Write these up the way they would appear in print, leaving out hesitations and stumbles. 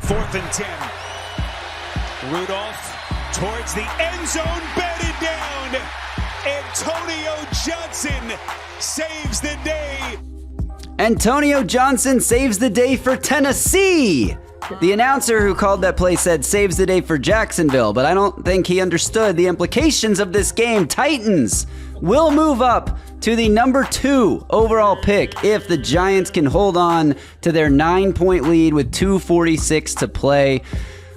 4th and 10. Rudolph towards the end zone, batted down. Antonio Johnson saves the day. Antonio Johnson saves the day for Tennessee. The announcer who called that play said saves the day for Jacksonville, but I don't think he understood the implications of this game. Titans will move up to the number 2 overall pick if the Giants can hold on to their 9-point lead with 2:46 to play.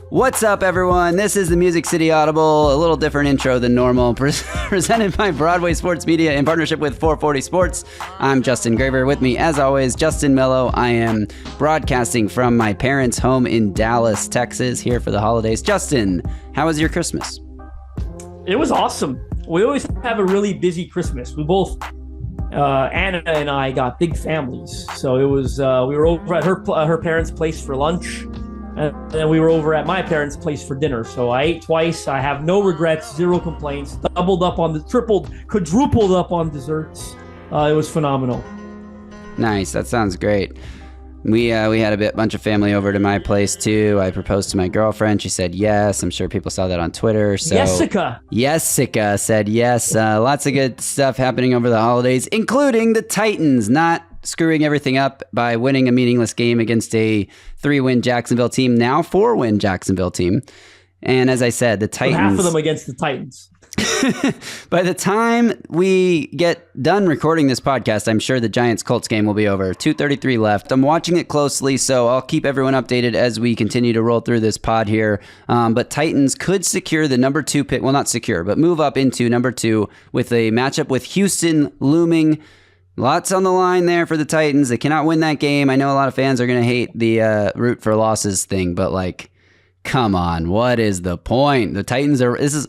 What's up, everyone? This is the Music City Audible, a little different intro than normal, presented by Broadway Sports Media in partnership with 440 Sports. I'm Justin Graver. With me, as always, Justin Melo. I am broadcasting from my parents' home in Dallas, Texas, here for the holidays. Justin, how was your Christmas? It was awesome. We always have a really busy Christmas. We both, Anna and I, got big families, so it was. We were over at her parents' place for lunch. And then we were over at my parents' place for dinner. So I ate twice. I have no regrets, zero complaints. Doubled up on quadrupled up on desserts. It was phenomenal. Nice. That sounds great. We had a bunch of family over to my place too. I proposed to my girlfriend. She said yes. I'm sure people saw that on Twitter. So Jessica said yes. Lots of good stuff happening over the holidays, including the Titans not screwing everything up by winning a meaningless game against a 3-win Jacksonville team, now 4-win Jacksonville team. And as I said, the Titans... half of them against the Titans. By the time we get done recording this podcast, I'm sure the Giants-Colts game will be over. 2:33 left. I'm watching it closely, so I'll keep everyone updated as we continue to roll through this pod here. But Titans could secure the number 2 pick. Well, not secure, but move up into number 2 with a matchup with Houston looming. Lots on the line there for the Titans. They cannot win that game. I know a lot of fans are going to hate the root for losses thing, but like, come on, what is the point? The Titans are. This is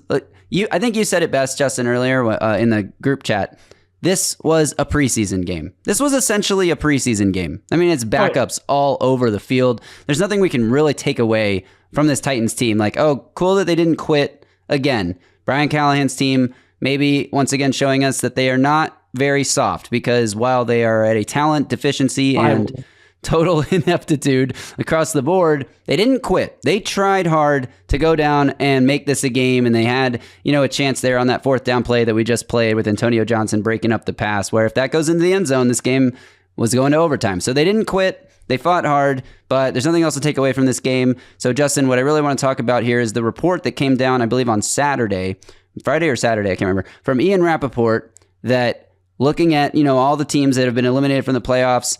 you. I think you said it best, Justin, earlier in the group chat. This was a preseason game. This was essentially a preseason game. I mean, it's backups all over the field. There's nothing we can really take away from this Titans team. Like, oh, cool that they didn't quit again. Brian Callahan's team maybe once again showing us that they are not very soft, because while they are at a talent deficiency and total ineptitude across the board, they didn't quit. They tried hard to go down and make this a game, and they had, a chance there on that 4th down play that we just played with Antonio Johnson breaking up the pass, where if that goes into the end zone, this game was going to overtime. So they didn't quit. They fought hard, but there's nothing else to take away from this game. So, Justin, what I really want to talk about here is the report that came down, I believe, on Friday or Saturday, I can't remember, from Ian Rappaport, that looking at, all the teams that have been eliminated from the playoffs,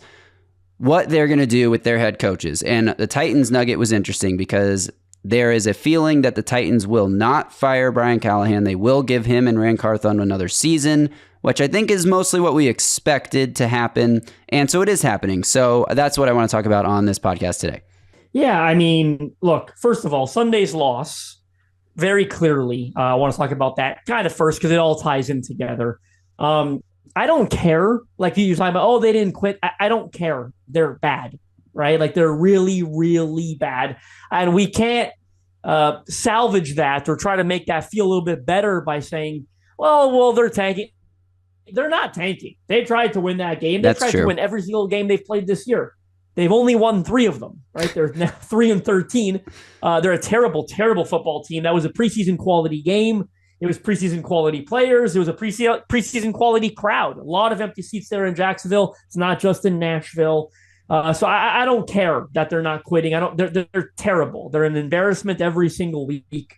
what they're going to do with their head coaches. And the Titans nugget was interesting because there is a feeling that the Titans will not fire Brian Callahan. They will give him and Ran Carthon another season, which I think is mostly what we expected to happen. And so it is happening. So that's what I want to talk about on this podcast today. Yeah, I mean, look, first of all, Sunday's loss, very clearly, I want to talk about that kind of first because it all ties in together. I don't care. Like you're talking about, they didn't quit. I don't care. They're bad, right? Like they're really, really bad. And we can't salvage that or try to make that feel a little bit better by saying, well, they're tanking. They're not tanking. They tried to win that game. They tried to win every single game they've played this year. They've only won 3 of them, right? They're now 3-13. They're a terrible, terrible football team. That was a preseason quality game. It was preseason quality players. It was a preseason quality crowd. A lot of empty seats there in Jacksonville. It's not just in Nashville. So I don't care that they're not quitting. They're terrible. They're an embarrassment every single week.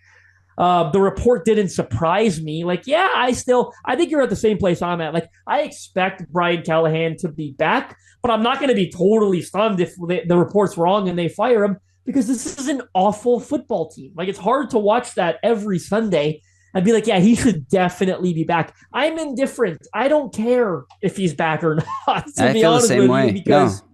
The report didn't surprise me. I think you're at the same place I'm at. Like, I expect Brian Callahan to be back, but I'm not going to be totally stunned if the report's wrong and they fire him, because this is an awful football team. Like, it's hard to watch that every Sunday. I'd be like, yeah, he should definitely be back. I'm indifferent. I don't care if he's back or not. I feel the same way.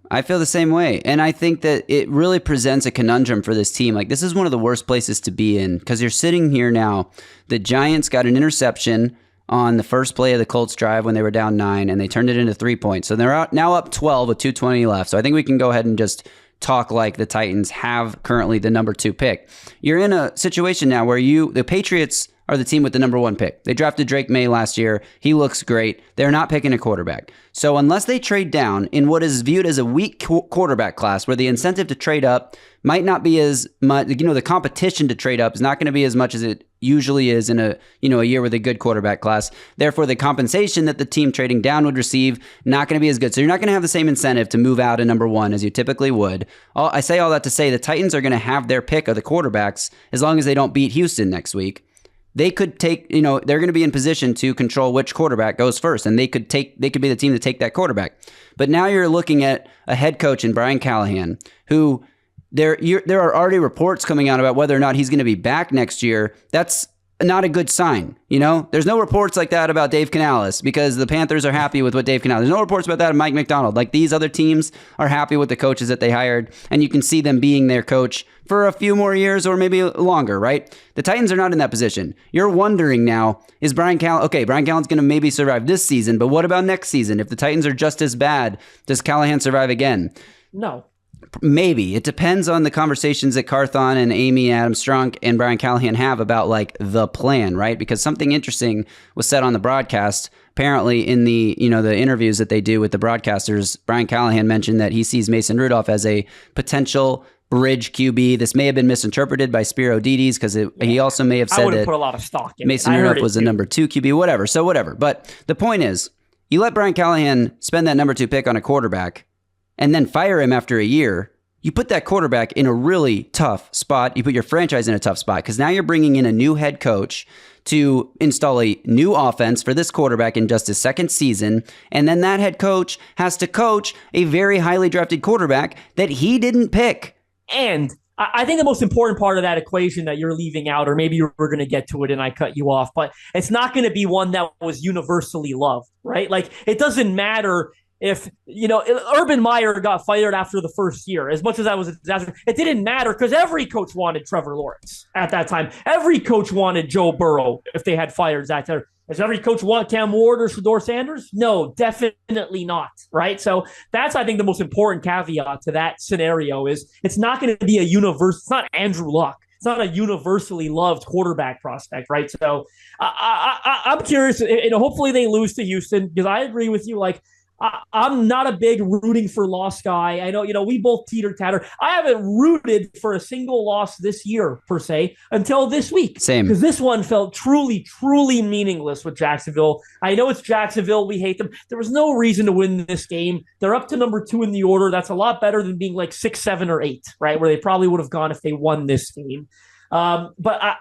I feel the same way. And I think that it really presents a conundrum for this team. Like, this is one of the worst places to be in, because you're sitting here now. The Giants got an interception on the first play of the Colts drive when they were down 9, and they turned it into 3 points. So they're now up 12 with 2:20 left. So I think we can go ahead and just talk like the Titans have currently the number 2 pick. You're in a situation now where the Patriots are the team with the number 1 pick. They drafted Drake May last year. He looks great. They're not picking a quarterback. So unless they trade down in what is viewed as a weak quarterback class, where the incentive to trade up might not be as much, the competition to trade up is not going to be as much as it usually is in a year with a good quarterback class. Therefore, the compensation that the team trading down would receive, not going to be as good. So you're not going to have the same incentive to move out a number 1 as you typically would. I say all that to say the Titans are going to have their pick of the quarterbacks as long as they don't beat Houston next week. They could take, they're going to be in position to control which quarterback goes first, and they could be the team to take that quarterback. But now you're looking at a head coach in Brian Callahan, who there are already reports coming out about whether or not he's going to be back next year. That's not a good sign. There's no reports like that about Dave Canales because the Panthers are happy with what Dave Canales. There's no reports about that of Mike McDonald. Like, these other teams are happy with the coaches that they hired, and you can see them being their coach for a few more years or maybe longer, right? The Titans are not in that position. You're wondering now, is Brian Callahan, Brian Callahan's going to maybe survive this season, but what about next season? If the Titans are just as bad, does Callahan survive again? No. Maybe. It depends on the conversations that Carthon and Amy Adam Strunk and Brian Callahan have about the plan, right? Because something interesting was said on the broadcast. Apparently in the interviews that they do with the broadcasters, Brian Callahan mentioned that he sees Mason Rudolph as a potential bridge QB. This may have been misinterpreted by Spiro Dides because he also may have said that put a lot of stock in Mason Rudolph was the number 2 QB, whatever. So whatever. But the point is, you let Brian Callahan spend that number 2 pick on a quarterback and then fire him after a year, you put that quarterback in a really tough spot. You put your franchise in a tough spot because now you're bringing in a new head coach to install a new offense for this quarterback in just his second season. And then that head coach has to coach a very highly drafted quarterback that he didn't pick. And I think the most important part of that equation that you're leaving out, or maybe you were going to get to it and I cut you off, but it's not going to be one that was universally loved, right? Like, it doesn't matter if, Urban Meyer got fired after the first year, as much as that was a disaster, it didn't matter because every coach wanted Trevor Lawrence at that time. Every coach wanted Joe Burrow if they had fired Zach Taylor. Does every coach want Cam Ward or Shedeur Sanders? No, definitely not, right? So that's, I think, the most important caveat to that scenario is it's not going to be it's not Andrew Luck. It's not a universally loved quarterback prospect, right? So I'm curious, hopefully they lose to Houston because I agree with you, I'm not a big rooting for loss guy. I know, we both teeter-tatter. I haven't rooted for a single loss this year, per se, until this week. Same. Because this one felt truly, truly meaningless with Jacksonville. I know it's Jacksonville. We hate them. There was no reason to win this game. They're up to number 2 in the order. That's a lot better than being 6, 7, or 8, right? Where they probably would have gone if they won this game. But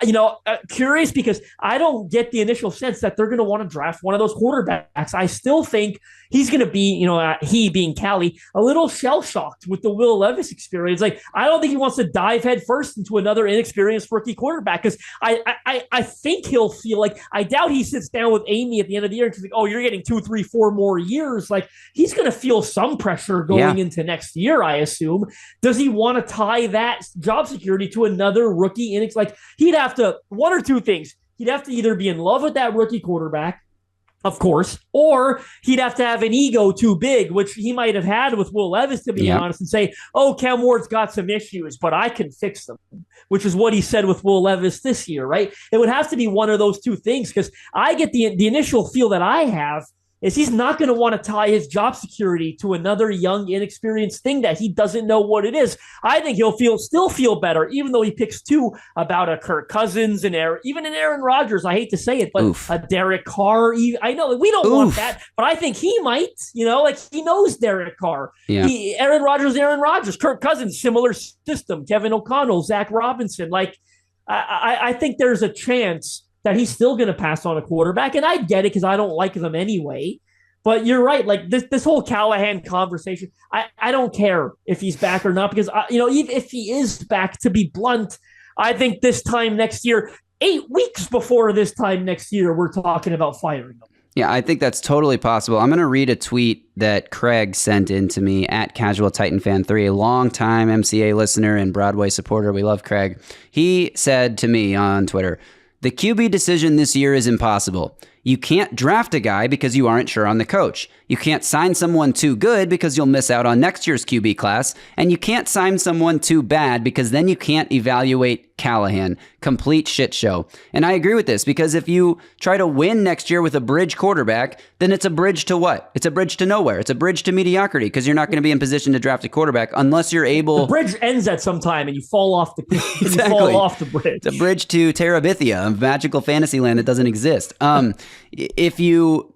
curious because I don't get the initial sense that they're going to want to draft one of those quarterbacks. I still think he's going to be, he being Callie, a little shell-shocked with the Will Levis experience. I don't think he wants to dive head first into another inexperienced rookie quarterback because I think he'll feel I doubt he sits down with Amy at the end of the year and she's oh, you're getting 2, 3, 4 more years. He's going to feel some pressure going into next year, I assume. Does he want to tie that job security to another rookie? He'd have to, one or two things. He'd have to either be in love with that rookie quarterback, of course, or he'd have to have an ego too big, which he might have had with Will Levis, to be honest, and say, oh, Cam Ward's got some issues, but I can fix them, which is what he said with Will Levis this year, right? It would have to be one of those two things because I get the initial feel that I have is he's not going to want to tie his job security to another young, inexperienced thing that he doesn't know what it is. I think he'll still feel better, even though he picks 2 about a Kirk Cousins and even an Aaron Rodgers. I hate to say it, but a Derek Carr. I know we don't want that, but I think he might. He knows Derek Carr. Yeah. Aaron Rodgers. Kirk Cousins, similar system. Kevin O'Connell, Zach Robinson. I think there's a chance that he's still going to pass on a quarterback. And I get it because I don't like them anyway. But you're right. This whole Callahan conversation, I don't care if he's back or not because, even if he is back, to be blunt, I think this time next year, 8 weeks before this time next year, we're talking about firing him. Yeah, I think that's totally possible. I'm going to read a tweet that Craig sent in to me at Casual Titan Fan 3, a longtime MCA listener and Broadway supporter. We love Craig. He said to me on Twitter, "The QB decision this year is impossible. You can't draft a guy because you aren't sure on the coach. You can't sign someone too good because you'll miss out on next year's QB class. And you can't sign someone too bad because then you can't evaluate Callahan. Complete shit show. And I agree with this because if you try to win next year with a bridge quarterback, then it's a bridge to what? It's a bridge to nowhere. It's a bridge to mediocrity because you're not going to be in position to draft a quarterback unless you're able. The bridge ends at some time and you fall off the exactly. You fall off the bridge. It's a bridge to Terabithia, a magical fantasy land that doesn't exist. If you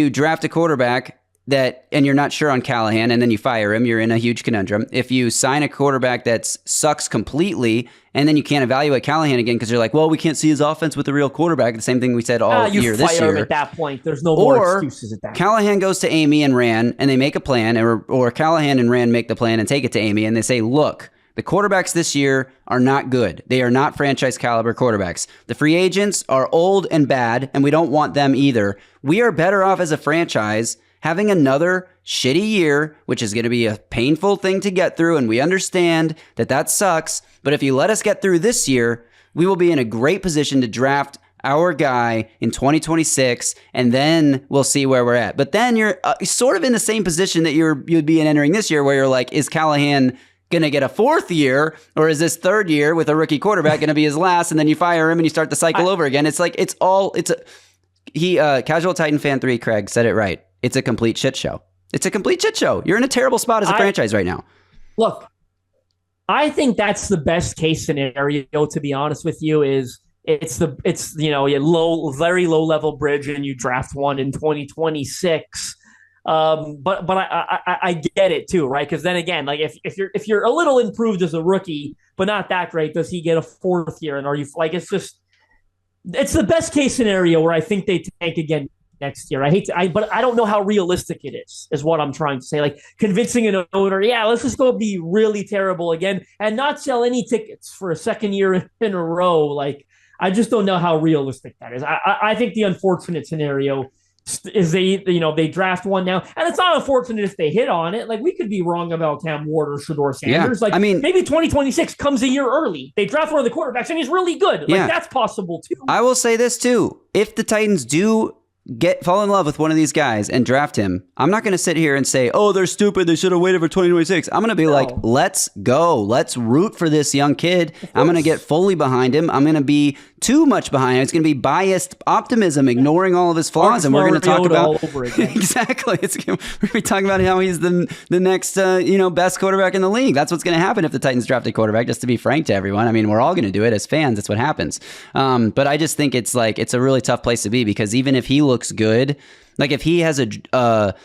draft a quarterback and you're not sure on Callahan and then you fire him, you're in a huge conundrum. If you sign a quarterback that sucks completely and then you can't evaluate Callahan again because you're like, well, we can't see his offense with a real quarterback. The same thing we said all year this year. You fire him at that point. There's no more excuses at that point. Callahan goes to Amy and Rand and they make a plan, or Callahan and Rand make the plan and take it to Amy and they say, look, the quarterbacks this year are not good. They are not franchise caliber quarterbacks. The free agents are old and bad, and we don't want them either. We are better off as a franchise having another shitty year, which is going to be a painful thing to get through, and we understand that sucks. But if you let us get through this year, we will be in a great position to draft our guy in 2026, and then we'll see where we're at. But then you're sort of in the same position that you'd be in entering this year, where you're like, is Callahan going to get a fourth year, or is this third year with a rookie quarterback going to be his last, and then you fire him and you start the cycle over again? It's like, Casual Titan Fan 3, Craig, said it right. It's a complete shit show. It's a complete shit show. You're in a terrible spot as a franchise right now. Look, I think that's the best case scenario, to be honest with you, is it's a very low level bridge and you draft one in 2026. But I get it too, right? Because then again, like if you're a little improved as a rookie, but not that great, does he get a fourth year? And are you like, it's the best case scenario where I think they tank again next year. But I don't know how realistic it is what I'm trying to say. Like convincing an owner, yeah, let's just go be really terrible again and not sell any tickets for a second year in a row. Like, I just don't know how realistic that is. I think the unfortunate scenario is they draft one now, and it's not unfortunate if they hit on it. Like, we could be wrong about Cam Ward or Shedeur Sanders. Yeah. Like, I mean, maybe 2026 comes a year early. They draft one of the quarterbacks and he's really good. Like, that's possible too. I will say this too: if the Titans do fall in love with one of these guys and draft him, I'm not going to sit here and say, oh, they're stupid, they should have waited for 2026. I'm going to be like, let's go. Let's root for this young kid. I'm going to get fully behind him. I'm going to be too much behind him. It's going to be biased optimism, ignoring all of his flaws. And we're going to talk about all over again. Exactly. We're going to be talking about how he's the next best quarterback in the league. That's what's going to happen if the Titans draft a quarterback, just to be frank to everyone. I mean, we're all going to do it as fans. That's what happens. But I just think it's a really tough place to be, because even if he looks good, like if he has a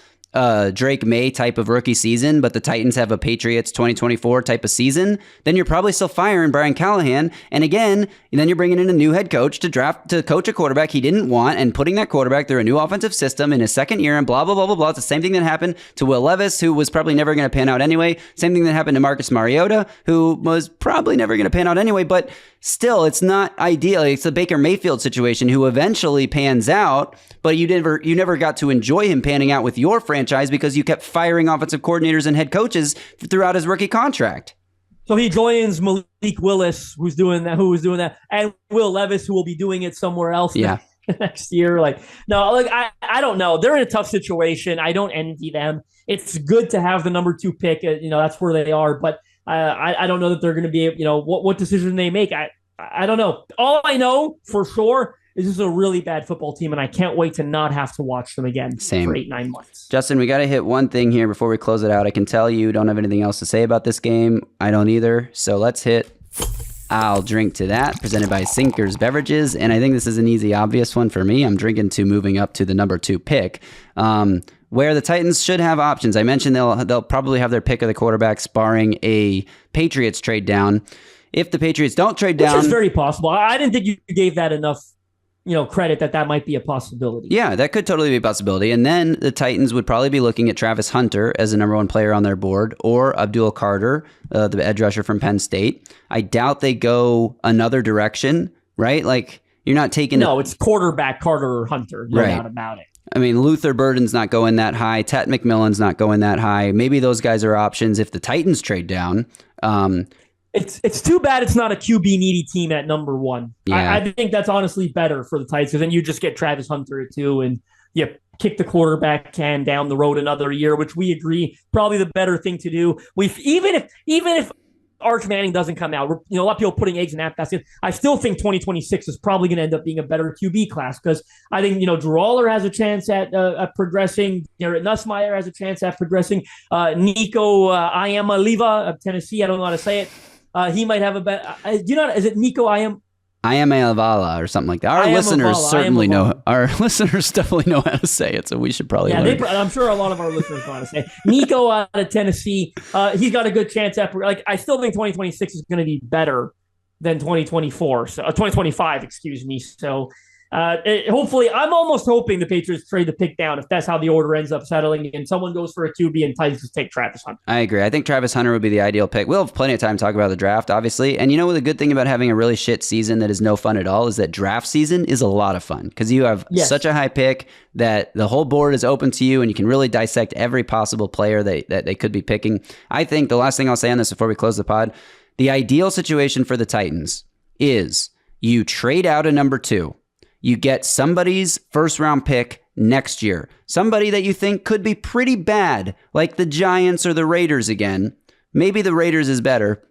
Drake May type of rookie season, but the Titans have a Patriots 2024 type of season, then you're probably still firing Brian Callahan. And again, then you're bringing in a new head coach to coach a quarterback he didn't want, and putting that quarterback through a new offensive system in his second year, and blah, blah, blah, blah, blah. It's the same thing that happened to Will Levis, who was probably never going to pan out anyway. Same thing that happened to Marcus Mariota, who was probably never going to pan out anyway. But still, it's not ideal. It's the Baker Mayfield situation, who eventually pans out, but you never got to enjoy him panning out with your franchise because you kept firing offensive coordinators and head coaches throughout his rookie contract. So he joins Malik Willis, who was doing that, and Will Levis, who will be doing it somewhere else next year. I don't know. They're in a tough situation. I don't envy them. It's good to have the number 2 pick. That's where they are, but I don't know that they're going to be, what decision they make. I don't know. All I know for sure is this is a really bad football team, and I can't wait to not have to watch them again for 8-9 months. Justin, we got to hit one thing here before we close it out. I can tell you don't have anything else to say about this game. I don't either. So let's hit I'll Drink to That, presented by Sinkers Beverages. And I think this is an easy, obvious one for me. I'm drinking to moving up to the number 2 pick, where the Titans should have options. I mentioned they'll probably have their pick of the quarterbacks, barring a Patriots trade down. If the Patriots don't trade down... Which is very possible. I didn't think you gave that enough credit that might be a possibility. Yeah, that could totally be a possibility. And then the Titans would probably be looking at Travis Hunter as the number 1 player on their board, or Abdul Carter, the edge rusher from Penn State. I doubt they go another direction, right? Like, you're not taking... No, it's quarterback Carter or Hunter. No doubt about it. I mean, Luther Burden's not going that high. Tet McMillan's not going that high. Maybe those guys are options if the Titans trade down. It's too bad it's not a QB needy team at number one. Yeah. I think that's honestly better for the Titans because then you just get Travis Hunter at 2 and you kick the quarterback can down the road another year, which we agree probably the better thing to do. Even if Arch Manning doesn't come out, a lot of people putting eggs in that basket. I still think 2026 is probably going to end up being a better QB class because I think Drew Aller has a chance at progressing. Garrett Nussmeier has a chance at progressing. Nico Iamaleava of Tennessee, I don't know how to say it. He might have a better. Is it Nico Iamaleava or something like that. Our listeners certainly know. Our listeners definitely know how to say it, so we should probably. Yeah, I'm sure a lot of our listeners know how to say it. Nico out of Tennessee. He's got a good chance at. I still think 2026 is going to be better than 2024. So 2025, excuse me. So. Hopefully, I'm almost hoping the Patriots trade the pick down if that's how the order ends up settling and someone goes for a QB and Titans just take Travis Hunter. I agree. I think Travis Hunter would be the ideal pick. We'll have plenty of time to talk about the draft, obviously. And the good thing about having a really shit season that is no fun at all is that draft season is a lot of fun because you have such a high pick that the whole board is open to you and you can really dissect every possible player that they could be picking. I think the last thing I'll say on this before we close the pod, the ideal situation for the Titans is you trade out a number 2. You get somebody's first-round pick next year. Somebody that you think could be pretty bad, like the Giants or the Raiders again. Maybe the Raiders is better.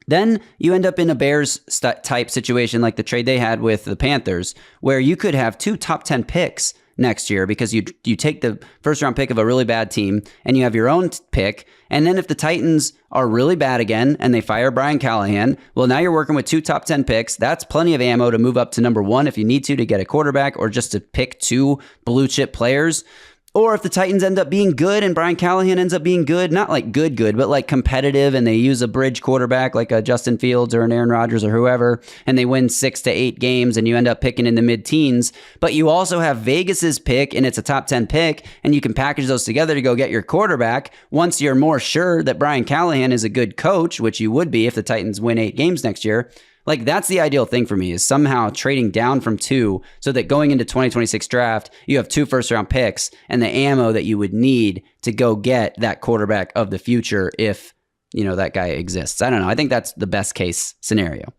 Then you end up in a Bears-type situation like the trade they had with the Panthers, where you could have 2 top 10 picks next year because you take the first-round pick of a really bad team and you have your own pick. And then if the Titans are really bad again and they fire Brian Callahan, well, now you're working with 2 top 10 picks. That's plenty of ammo to move up to number 1 if you need to get a quarterback or just to pick 2 blue-chip players. Or if the Titans end up being good and Brian Callahan ends up being good, not like good, but like competitive, and they use a bridge quarterback like a Justin Fields or an Aaron Rodgers or whoever, and they win 6 to 8 games and you end up picking in the mid-teens, but you also have Vegas's pick and it's a top 10 pick and you can package those together to go get your quarterback once you're more sure that Brian Callahan is a good coach, which you would be if the Titans win 8 games next year. Like, that's the ideal thing for me, is somehow trading down from 2 so that going into 2026 draft, you have 2 first-round picks and the ammo that you would need to go get that quarterback of the future if, that guy exists. I don't know. I think that's the best case scenario.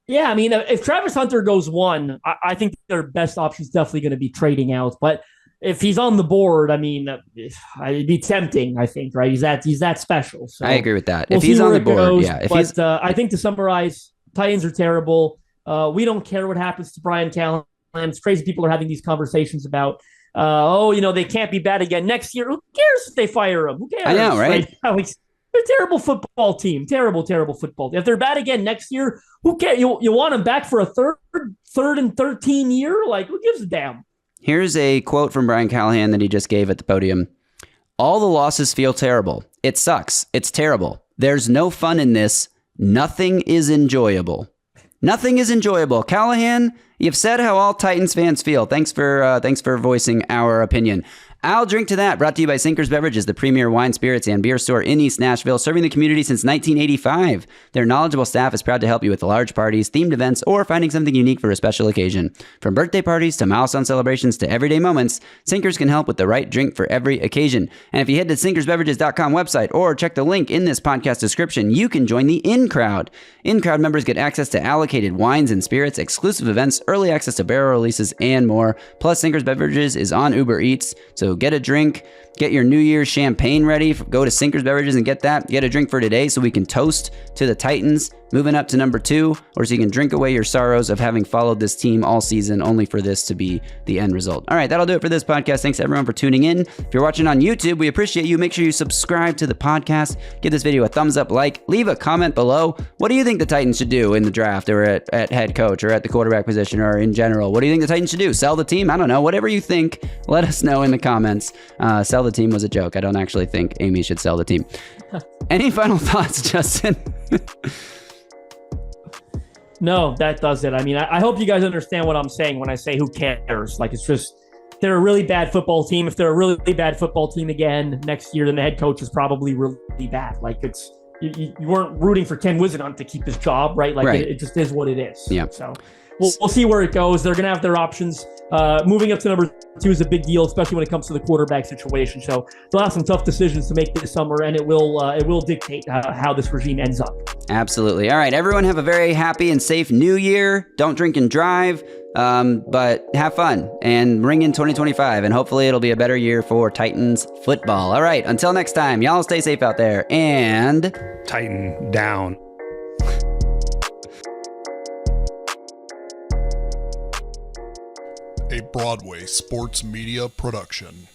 Yeah, I mean, if Travis Hunter goes 1, I think their best option is definitely going to be trading out. But if he's on the board, I mean, it'd be tempting, I think, right? He's that special. So I agree with that. If he's on the board, I think to summarize, Titans are terrible. We don't care what happens to Brian Callahan. It's crazy people are having these conversations about, they can't be bad again next year. Who cares if they fire him? Who cares? I know, right? They're a terrible football team. Terrible football. If they're bad again next year, who cares? You want them back for a third and 13 year? Like, who gives a damn? Here's a quote from Brian Callahan that he just gave at the podium. "All the losses feel terrible. It sucks. It's terrible. There's no fun in this. Nothing is enjoyable." Nothing is enjoyable. Callahan, you've said how all Titans fans feel. Thanks for voicing our opinion. I'll drink to that. Brought to you by Sinkers Beverages, the premier wine, spirits, and beer store in East Nashville, serving the community since 1985. Their knowledgeable staff is proud to help you with large parties, themed events, or finding something unique for a special occasion. From birthday parties to milestone celebrations to everyday moments, Sinkers can help with the right drink for every occasion. And if you head to sinkersbeverages.com website or check the link in this podcast description, you can join the In Crowd. In Crowd members get access to allocated wines and spirits, exclusive events, early access to barrel releases, and more. Plus, Sinkers Beverages is on Uber Eats, so get a drink, get your New Year's champagne ready. Go to Sinkers Beverages and get that. Get a drink for today so we can toast to the Titans moving up to number 2, or so you can drink away your sorrows of having followed this team all season only for this to be the end result. All right, that'll do it for this podcast. Thanks everyone for tuning in. If you're watching on YouTube, we appreciate you. Make sure you subscribe to the podcast. Give this video a thumbs up, leave a comment below. What do you think the Titans should do in the draft, or at head coach, or at the quarterback position, or in general? What do you think the Titans should do? Sell the team? I don't know. Whatever you think, let us know in the comments. Sell the team was a joke. I don't actually think Amy should sell the team. Any final thoughts, Justin? No, that does it. I mean, I hope you guys understand what I'm saying when I say who cares. Like, it's just, they're a really bad football team. If they're a really bad football team again next year, then the head coach is probably really bad. Like, you weren't rooting for Ken Wisenhunt to keep his job, right? Like right. it just is what it is. Yeah. So we'll see where it goes. They're going to have their options. Moving up to number 2 is a big deal, especially when it comes to the quarterback situation. So they'll have some tough decisions to make this summer, and it will dictate how this regime ends up. Absolutely. All right, everyone have a very happy and safe new year. Don't drink and drive, but have fun and ring in 2025, and hopefully it'll be a better year for Titans football. All right, until next time, y'all stay safe out there, and Titan down. A Broadway sports media production.